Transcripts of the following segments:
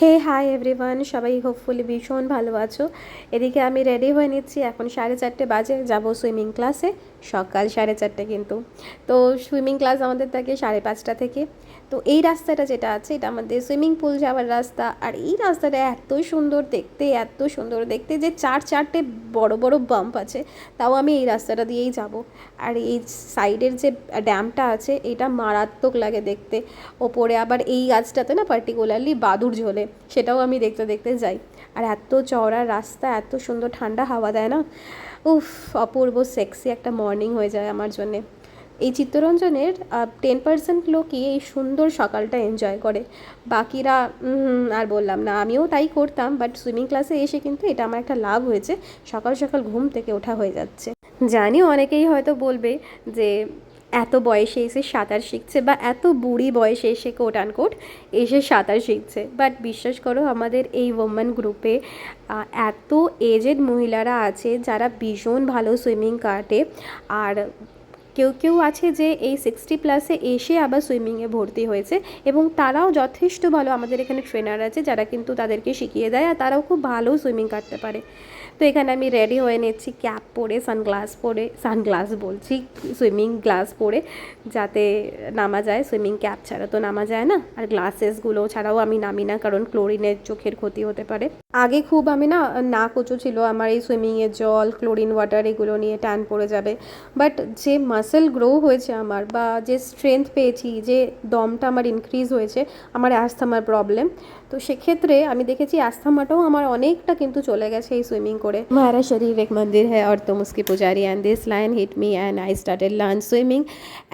হে hi everyone, সবাই hopefully ভীষণ ভালো আছো। এদিকে আমি রেডি হয়ে নিচ্ছি, এখন 4:30 বাজে, যাব সুইমিং ক্লাসে। সকাল 4:30 কিন্তু। তো সুইমিং ক্লাস আমাদের থাকে 5:30 থেকে। তো এই রাস্তাটা যেটা আছে এটা আমাদের সুইমিং পুল যাওয়ার রাস্তা। আর এই রাস্তাটা এত সুন্দর দেখতে, এত সুন্দর দেখতে যে চারটে বড় বড় বাম্প আছে, তাও আমি এই রাস্তাটা দিয়েই যাব। আর এই সাইডের যে ড্যামটা আছে এটা মারাত্মক লাগে দেখতে। ওপরে আবার এই গাছটাতে না পার্টিকুলারলি বাদুড় ঝোলে, সেটাও আমি দেখতে দেখতে যাই। আর এত চওড়া রাস্তা, এত সুন্দর ঠান্ডা হাওয়া দেয় না, উফ, অপূর্ব সেক্সি একটা মর্নিং হয়ে যায় আমার জন্যে। এই চিত্তরঞ্জনের 10% লোকই এই সুন্দর সকালটা এনজয় করে, বাকিরা আর বললাম না। আমিও তাই করতাম, বাট সুইমিং ক্লাসে এসে কিন্তু এটা আমার একটা লাভ হয়েছে, সকাল সকাল ঘুম থেকে ওঠা হয়ে যাচ্ছে। জানি অনেকেই হয়তো বলবে যে এত বয়সে এসে সাঁতার শিখছে, বা এত বুড়ি বয়সে এসে কোট আনকোট এসে সাঁতার শিখছে, বাট বিশ্বাস করো আমাদের এই ওমেন গ্রুপে এত এজেড মহিলারা আছে যারা ভীষণ ভালো সুইমিং কাটে। আর কেউ কেউ আছে যে এই 60+ এসে আবার সুইমিংয়ে ভর্তি হয়েছে, এবং তারাও যথেষ্ট ভালো। আমাদের এখানে ট্রেনার আছে যারা কিন্তু তাদেরকে শিখিয়ে দেয়, আর তারাও খুব ভালো সুইমিং কাটতে পারে। তো এখানে আমি রেডি হয়ে নিচ্ছি, ক্যাপ পরে, সানগ্লাস বলছি, সুইমিং গ্লাস পরে, যাতে নামা যায়। সুইমিং ক্যাপ ছাড়া তো নামা যায় না, আর গ্লাসেসগুলো ছাড়াও আমি নামি না, কারণ ক্লোরিনের চোখের ক্ষতি হতে পারে। আগে খুব আমি না কচু ছিল আমার এই সুইমিংয়ের জল, ক্লোরিন ওয়াটার এগুলো নিয়ে ট্যান পড়ে যাবে। বাট যে মাসেল গ্রো হয়েছে আমার, বা যে স্ট্রেংথ পেয়েছি, যে দমটা আমার ইনক্রিজ হয়েছে, আমার অ্যাस्थমার প্রবলেম, তো সেক্ষেত্রে আমি দেখেছি অ্যাस्थমাটাও আমার অনেকটা কিন্তু চলে গেছে এই সুইমিং করে। हमारा शरीर एक मंदिर है और तुम उसके पुजारी, and this line hit me and I started learn swimming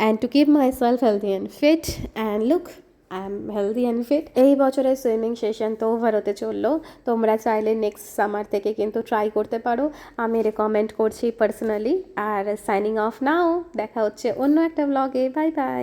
and to keep myself healthy and fit, and look I am healthy and fit. এই বছরের সুইমিং সেশন তো ওভার হতে চললো। তোমরা চাইলে নেক্সট সামার থেকে কিন্তু ট্রাই করতে পারো, আমি রেকমেন্ড করছি পার্সোনালি। আর সাইনিং অফ নাও, দেখা হচ্ছে অন্য একটা ব্লগে। Bye bye.